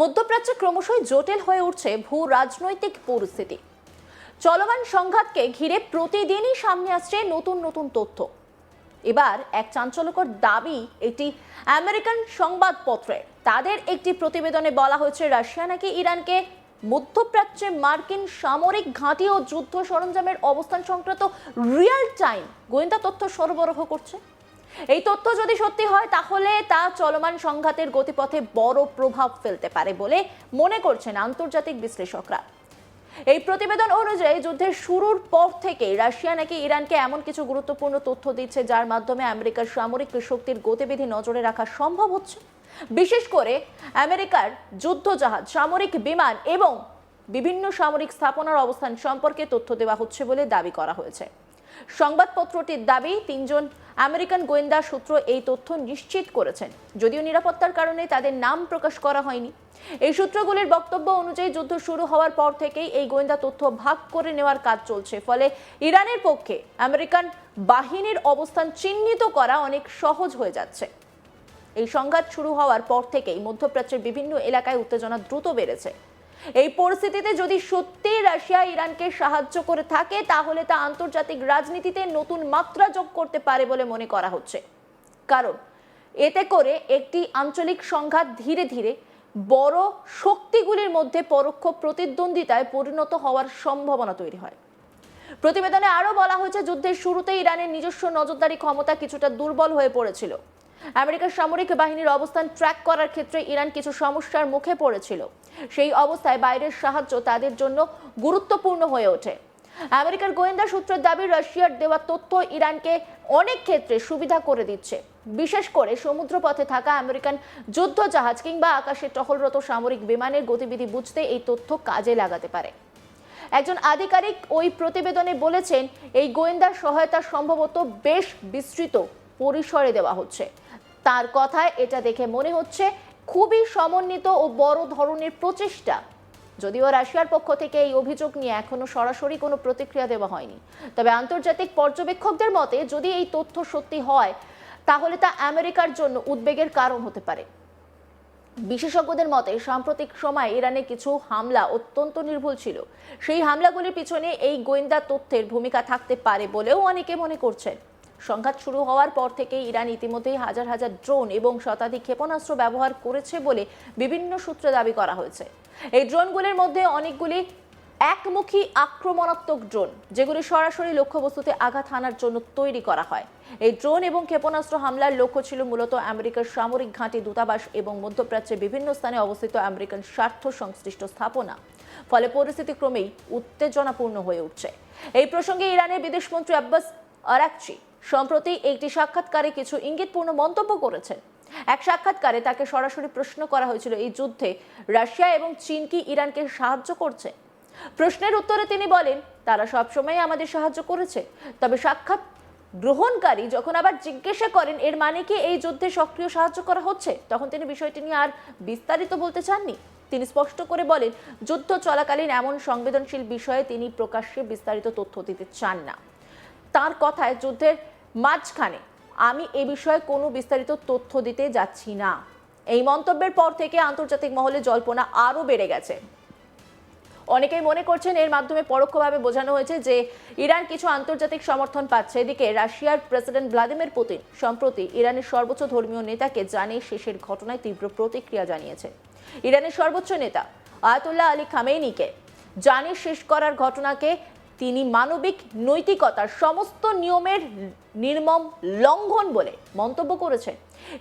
মধ্যপ্রাচ্যে ক্রমশই জটিল হয়ে উঠছে ভূ রাজনৈতিক পরিস্থিতি। চলমান সংঘাতকে ঘিরে প্রতিদিনই সামনে আসছে নতুন নতুন তথ্য। এবার এক চাঞ্চল্যকর দাবি একটি আমেরিকান সংবাদপত্রে। তাদের একটি প্রতিবেদনে বলা হয়েছে রাশিয়া নাকি ইরানকে মধ্যপ্রাচ্যে মার্কিন সামরিক ঘাঁটি ও যুদ্ধ সরঞ্জামের অবস্থান সংক্রান্ত রিয়েল টাইম গোয়েন্দা তথ্য সরবরাহ করছে। এই তথ্য যদি সত্যি হয় তাহলে তা চলমান সংঘাতের গতিপথে বড় প্রভাব ফেলতে পারে বলে মনে করছেন আন্তর্জাতিক বিশ্লেষকরা। এই প্রতিবেদন অনুযায়ী যুদ্ধের শুরুর পর থেকে রাশিয়া নাকি ইরানকে এমন কিছু গুরুত্বপূর্ণ তথ্য দিচ্ছে যার মাধ্যমে আমেরিকার সামরিক শক্তির গতিবিধি নজরে রাখা সম্ভব হচ্ছে। বিশেষ করে আমেরিকার যুদ্ধজাহাজ, সামরিক বিমান এবং বিভিন্ন সামরিক স্থাপনার অবস্থান সম্পর্কে তথ্য দেওয়া হচ্ছে বলে দাবি করা হয়েছে। সংবাদপত্রটির দাবি, 3 জন আমেরিকান গোয়েন্দা সূত্র এই তথ্য নিশ্চিত করেছেন, যদিও নিরাপত্তার কারণে তাদের নাম প্রকাশ করা হয়নি। এই সূত্রগুলির বক্তব্য অনুযায়ী যুদ্ধ শুরু হওয়ার পর থেকেই এই গোয়েন্দা তথ্য ভাগ করে নেওয়ার কাজ চলছে, ফলে ইরানের পক্ষে আমেরিকান বাহিনীর অবস্থান চিহ্নিত করা অনেক সহজ হয়ে যাচ্ছে। এই সংঘাত শুরু হওয়ার পর থেকেই মধ্যপ্রাচ্যের বিভিন্ন এলাকায় উত্তেজনা দ্রুত বেড়েছে। এই পরিস্থিতিতে যদি সত্যি রাশিয়া ইরানকে সাহায্য করে থাকে তাহলে তা আন্তর্জাতিক রাজনীতিতে নতুন মাত্রা যোগ করতে পারে বলে মনে করা হচ্ছে। কারণ এতে করে একটি আঞ্চলিক সংঘাত ধীরে ধীরে বড় শক্তিগুলির মধ্যে পরোক্ষ প্রতিদ্বন্দ্বিতায় পরিণত হওয়ার সম্ভাবনা তৈরি হয়। প্রতিবেদনে আরও বলা হয়েছে, যুদ্ধের শুরুতে ইরানের নিজস্ব নজরদারি ক্ষমতা কিছুটা দুর্বল হয়ে পড়েছিল। আমেরিকার সামরিক বাহিনীর অবস্থান ট্র্যাক করার ক্ষেত্রে ইরান কিছু সমস্যার মুখে পড়েছিল। সেই অবস্থায় বাইরের সাহায্য তাদের জন্য গুরুত্বপূর্ণ হয়ে ওঠে। আমেরিকার গোয়েন্দা সূত্রের দাবি, রাশিয়ার দেওয়া তথ্য ইরানকে অনেক ক্ষেত্রে সুবিধা করে দিচ্ছে, বিশেষ করে সমুদ্রপথে থাকা আমেরিকান যুদ্ধজাহাজ কিংবা আকাশে টহলরত সামরিক বিমানের গতিবিধি বুঝতে এই তথ্য কাজে লাগাতে পারে। একজন আধিকারিক ওই প্রতিবেদনে বলেছেন, এই গোয়েন্দা সহায়তা সম্ভবত বেশ বিস্তৃত পরিসরে দেওয়া হচ্ছে। তার কথায় এটা দেখে মনে হচ্ছে খুবই সমন্বিত ও বড় ধরনের প্রচেষ্টা। যদিও রাশিয়ার পক্ষ থেকে এই অভিযোগ নিয়ে এখনো সরাসরি কোনো প্রতিক্রিয়া দেওয়া হয়নি, তবে আন্তর্জাতিক পর্যবেক্ষকদের মতে যদি এই তথ্য সত্যি হয় তাহলে তা আমেরিকার জন্য উদ্বেগের কারণ হতে পারে। বিশেষজ্ঞদের মতে সাম্প্রতিক সময়ে ইরানে কিছু হামলা অত্যন্ত নির্ভুল ছিল। সেই হামলাগুলির পিছনে এই গোয়েন্দা তথ্যের ভূমিকা থাকতে পারে বলেও অনেকে মনে করছেন। সংঘাত শুরু হওয়ার পর থেকে ইরান ইতিমধ্যেই হাজার হাজার ড্রোন এবং শতাধিক ক্ষেপণাস্ত্র ব্যবহার করেছে বলে বিভিন্ন সূত্রে দাবি করা হয়েছে। এই ড্রোনগুলির মধ্যে অনেকগুলি একমুখী আক্রমণাত্মক ড্রোন, যেগুলি সরাসরি লক্ষ্যবস্তুতে আঘাত হানার জন্য তৈরি করা হয়। এই ড্রোন এবং ক্ষেপণাস্ত্র হামলার লক্ষ্য ছিল মূলত আমেরিকার সামরিক ঘাঁটি, দূতাবাস এবং মধ্যপ্রাচ্যের বিভিন্ন স্থানে অবস্থিত আমেরিকান স্বার্থ সংশ্লিষ্ট স্থাপনা। ফলে পরিস্থিতি ক্রমেই উত্তেজনাপূর্ণ হয়ে উঠছে। এই প্রসঙ্গে ইরানের বিদেশমন্ত্রী আব্বাস আরাকচি সম্প্রতি একটি সাক্ষাৎকারে কিছু ইঙ্গিতপূর্ণ মন্তব্য করেছেন। এক সাক্ষাৎকারে তাকে সরাসরি প্রশ্ন করা হয়েছিল, এই যুদ্ধে রাশিয়া এবং চীন কি ইরানকে সাহায্য করছে? প্রশ্নের উত্তরে তিনি বলেন, তারা সবসময় আমাদের সাহায্য করেছে। তবে সাক্ষাৎ গ্রহণকারী যখন আবার জিজ্ঞাসা করেন এর মানে কি এই যুদ্ধে সক্রিয় সাহায্য করা হচ্ছে, তখন তিনি বিষয়টি নিয়ে আর বিস্তারিত বলতে চাননি। তিনি স্পষ্ট করে বলেন, যুদ্ধ চলাকালীন এমন সংবেদনশীল বিষয়ে তিনি প্রকাশ্যে বিস্তারিত তথ্য দিতে চান না। তার কথায়, যুদ্ধের মাঝখানে আমি এ বিষয়ে কোনো বিস্তারিত তথ্য দিতে যাচ্ছি না। এই মন্তব্যের পর থেকে আন্তর্জাতিক মহলে জল্পনা আরও বেড়ে গেছে। অনেকেই মনে করছেন এর মাধ্যমে পরোক্ষভাবে বোঝানো হয়েছে যে ইরান কিছু আন্তর্জাতিক সমর্থন পাচ্ছে। এদিকে রাশিয়ার প্রেসিডেন্ট ভ্লাদিমির পুতিন সম্প্রতি ইরানের সর্বোচ্চ ধর্মীয় নেতাকে জানিয়ে শেষের ঘটনায় তীব্র প্রতিক্রিয়া জানিয়েছে। ইরানের সর্বোচ্চ নেতা আয়াতুল্লাহ আলী খামেনিকে জানিয়ে শেষ করার ঘটনাকে তিনি মানবিক নৈতিকতার সমস্ত নিয়মের নির্মম লঙ্ঘন বলে মন্তব্য করেছেন।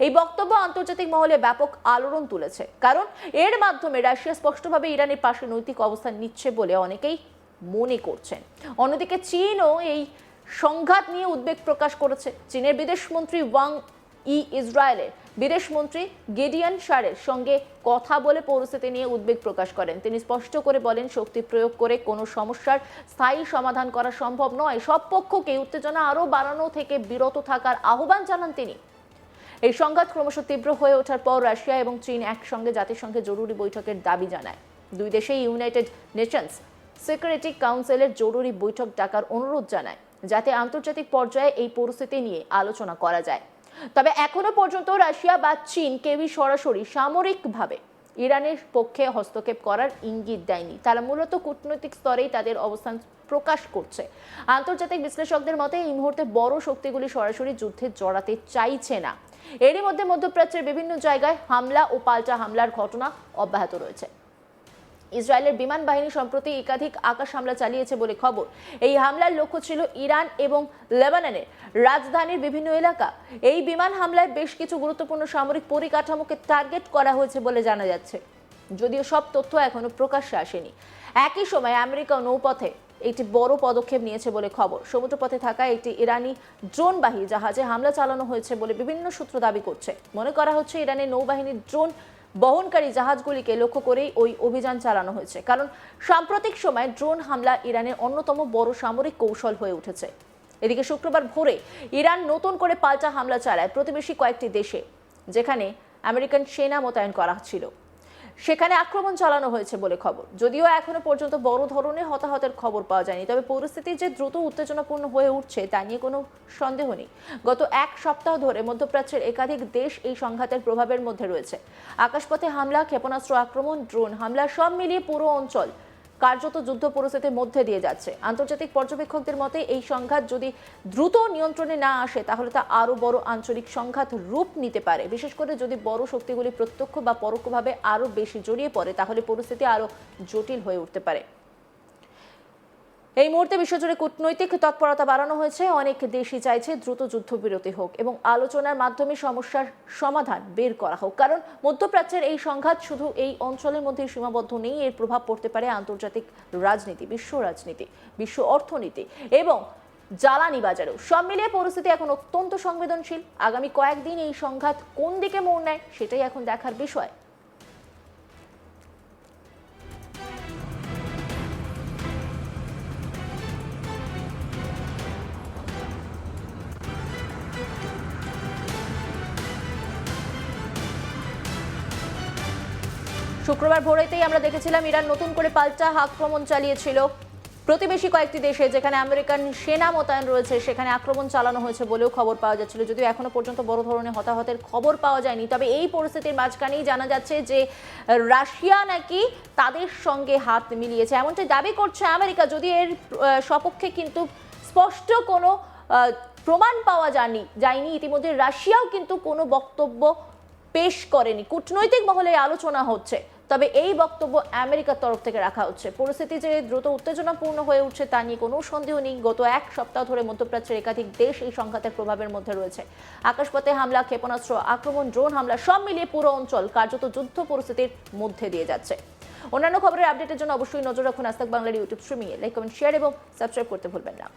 এই বক্তব্য আন্তর্জাতিক মহলে ব্যাপক আলোড়ন তুলেছে, কারণ এর মাধ্যমে রাশিয়া স্পষ্টভাবে ইরানের পাশে নৈতিক অবস্থান নিচ্ছে বলে অনেকেই মনে করছেন। অন্যদিকে চীনও এই সংঘাত নিয়ে উদ্বেগ প্রকাশ করেছে। চীনের বিদেশমন্ত্রী ওয়াং ই ইসরায়েলের বিদেশমন্ত্রী গিডিয়ন শারের সঙ্গে কথা বলে পরিস্থিতি নিয়ে উদ্বেগ প্রকাশ করেন। তিনি স্পষ্ট করে বলেন, শক্তি প্রয়োগ করে কোনো সমস্যার স্থায়ী সমাধান করা সম্ভব নয়। সব পক্ষকে উত্তেজনা আরও বাড়ানো থেকে বিরত থাকার আহ্বান জানান তিনি। এই সংঘাত ক্রমশ তীব্র হয়ে ওঠার পর রাশিয়া এবং চীন একসঙ্গে জাতিসংঘে জরুরি বৈঠকের দাবি জানায়। দুই দেশেই ইউনাইটেড নেশনস সিকিউরিটি কাউন্সিলের জরুরি বৈঠক ডাকার অনুরোধ জানায়, যাতে আন্তর্জাতিক পর্যায়ে এই পরিস্থিতি নিয়ে আলোচনা করা যায়। তবে এখনো পর্যন্ত রাশিয়া বা চীন কেউই সরাসরি সামরিকভাবে ইরানের পক্ষে হস্তক্ষেপ করার ইঙ্গিত দেয়নি। তারা মূলত কূটনৈতিক স্তরেই তাদের অবস্থান প্রকাশ করছে। আন্তর্জাতিক বিশ্লেষকদের মতে এই মুহূর্তে বড় শক্তিগুলি সরাসরি যুদ্ধে জড়াতে চাইছে না। এরই মধ্যে মধ্যপ্রাচ্যের বিভিন্ন জায়গায় হামলা ও পাল্টা হামলার ঘটনা অব্যাহত রয়েছে। ইসরায়েলের বিমান বাহিনী সম্প্রতি একাধিক আকাশ হামলা চালিয়েছে বলে খবর। এই হামলার লক্ষ্য ছিল ইরান এবং লেবাননের রাজধানীর বিভিন্ন এলাকা। এই বিমান হামলায় বেশ কিছু গুরুত্বপূর্ণ সামরিক পরিকাঠামোকে টার্গেট করা হয়েছে বলে জানা যাচ্ছে, যদিও সব তথ্য এখনো প্রকাশ্যে আসেনি। একই সময় আমেরিকা নৌপথে একটি বড় পদক্ষেপ নিয়েছে বলে খবর। সমুদ্রপথে থাকা একটি ইরানি ড্রোনবাহী জাহাজে হামলা চালানো হয়েছে বলে বিভিন্ন সূত্র দাবি করছে। মনে করা হচ্ছে ইরানের নৌবাহিনীর ড্রোন বহনকারী জাহাজগুলিকে লক্ষ্য করেই ওই অভিযান চালানো হয়েছে, কারণ সাম্প্রতিক সময়ে ড্রোন হামলা ইরানের অন্যতম বড় সামরিক কৌশল হয়ে উঠেছে। এদিকে শুক্রবার ভোরে ইরান নতুন করে পাল্টা হামলা চালায় প্রতিবেশী কয়েকটি দেশে, যেখানে আমেরিকান সেনা মোতায়েন করা ছিল। সেখানে আক্রমণ চালানো হয়েছে বলে খবর। যদিও এখনো পর্যন্ত বড় ধরনের হতাহতের খবর পাওয়া যায়নি, তবে পরিস্থিতি যে দ্রুত উত্তেজনাপূর্ণ হয়ে উঠছে তা নিয়ে কোনো সন্দেহ নেই। গত এক সপ্তাহ ধরে মধ্যপ্রাচ্যের একাধিক দেশ এই সংঘাতের প্রভাবের মধ্যে রয়েছে। আকাশপথে হামলা, ক্ষেপণাস্ত্র আক্রমণ, ড্রোন হামলা সব মিলিয়ে পুরো অঞ্চল কার্যত যুদ্ধ পরিস্থিতির মধ্যে দিয়ে যাচ্ছে। আন্তর্জাতিক পর্যবেক্ষকদের মতে এই সংঘাত যদি দ্রুত নিয়ন্ত্রণে না আসে তাহলে তা আরও বড় আঞ্চলিক সংঘাত রূপ নিতে পারে। বিশেষ করে যদি বড় শক্তিগুলি প্রত্যক্ষ বা পরোক্ষভাবে আরও বেশি জড়িয়ে পড়ে তাহলে পরিস্থিতি আরও জটিল হয়ে উঠতে পারে। এই মুহূর্তে বিশ্বজুড়ে কূটনৈতিক তৎপরতা বাড়ানো হয়েছে। অনেক দেশই চাইছে দ্রুত যুদ্ধবিরতি হোক এবং আলোচনার মাধ্যমে সমস্যার সমাধান বের করা হোক, কারণ মধ্যপ্রাচ্যের এই সংঘাত শুধু এই অঞ্চলের মধ্যে সীমাবদ্ধ নেই। এর প্রভাব পড়তে পারে আন্তর্জাতিক রাজনীতি, বিশ্ব রাজনীতি, বিশ্ব অর্থনীতি এবং জ্বালানি বাজারেও। সব মিলিয়ে পরিস্থিতি এখন অত্যন্ত সংবেদনশীল। আগামী কয়েকদিন এই সংঘাত কোন দিকে মোড় নেয় সেটাই এখন দেখার বিষয়। শুক্রবার ভোরেতেই আমরা দেখেছিলাম ইরান নতুন করে পাল্টা আক্রমণ চালিয়েছিল প্রতিবেশী কয়েকটি দেশে, যেখানে আমেরিকান সেনা মোতায়েন রয়েছে সেখানে আক্রমণ চালানো হয়েছে বলেও খবর পাওয়া যাচ্ছিল। যদিও এখনো পর্যন্ত বড় ধরনের হতাহতের খবর পাওয়া যায়নি, তবে এই পরিস্থিতির মাঝখানেই জানা যাচ্ছে যে রাশিয়া নাকি তাদের সঙ্গে হাত মিলিয়েছে, এমনটি দাবি করছে আমেরিকা। যদি এর সপক্ষে কিন্তু স্পষ্ট কোনো প্রমাণ পাওয়া যায়নি। ইতিমধ্যে রাশিয়াও কিন্তু কোনো বক্তব্য পেশ করেনি। কূটনৈতিক মহলে আলোচনা হচ্ছে, তবে এই বক্তব্য আমেরিকার তরফ থেকে রাখা হচ্ছে। পরিস্থিতি যে দ্রুত উত্তেজনাপূর্ণ হয়ে উঠছে তা নিয়ে কোনো সন্দেহ নেই। গত এক সপ্তাহ ধরে মধ্যপ্রাচ্যের একাধিক দেশ এই সংঘাতের প্রভাবের মধ্যে রয়েছে। আকাশপথে হামলা, ক্ষেপণাস্ত্র আক্রমণ, ড্রোন হামলা সব মিলিয়ে পুরো অঞ্চল কার্যত যুদ্ধ পরিস্থিতির মধ্যে দিয়ে যাচ্ছে। অন্যান্য খবরের আপডেটের জন্য অবশ্যই নজর রাখুন আজ তাক বাংলার ইউটিউব স্ট্রিমিংয়ে। লাইক, কমেন্ট, শেয়ার এবং সাবস্ক্রাইব করতে ভুলবেন না।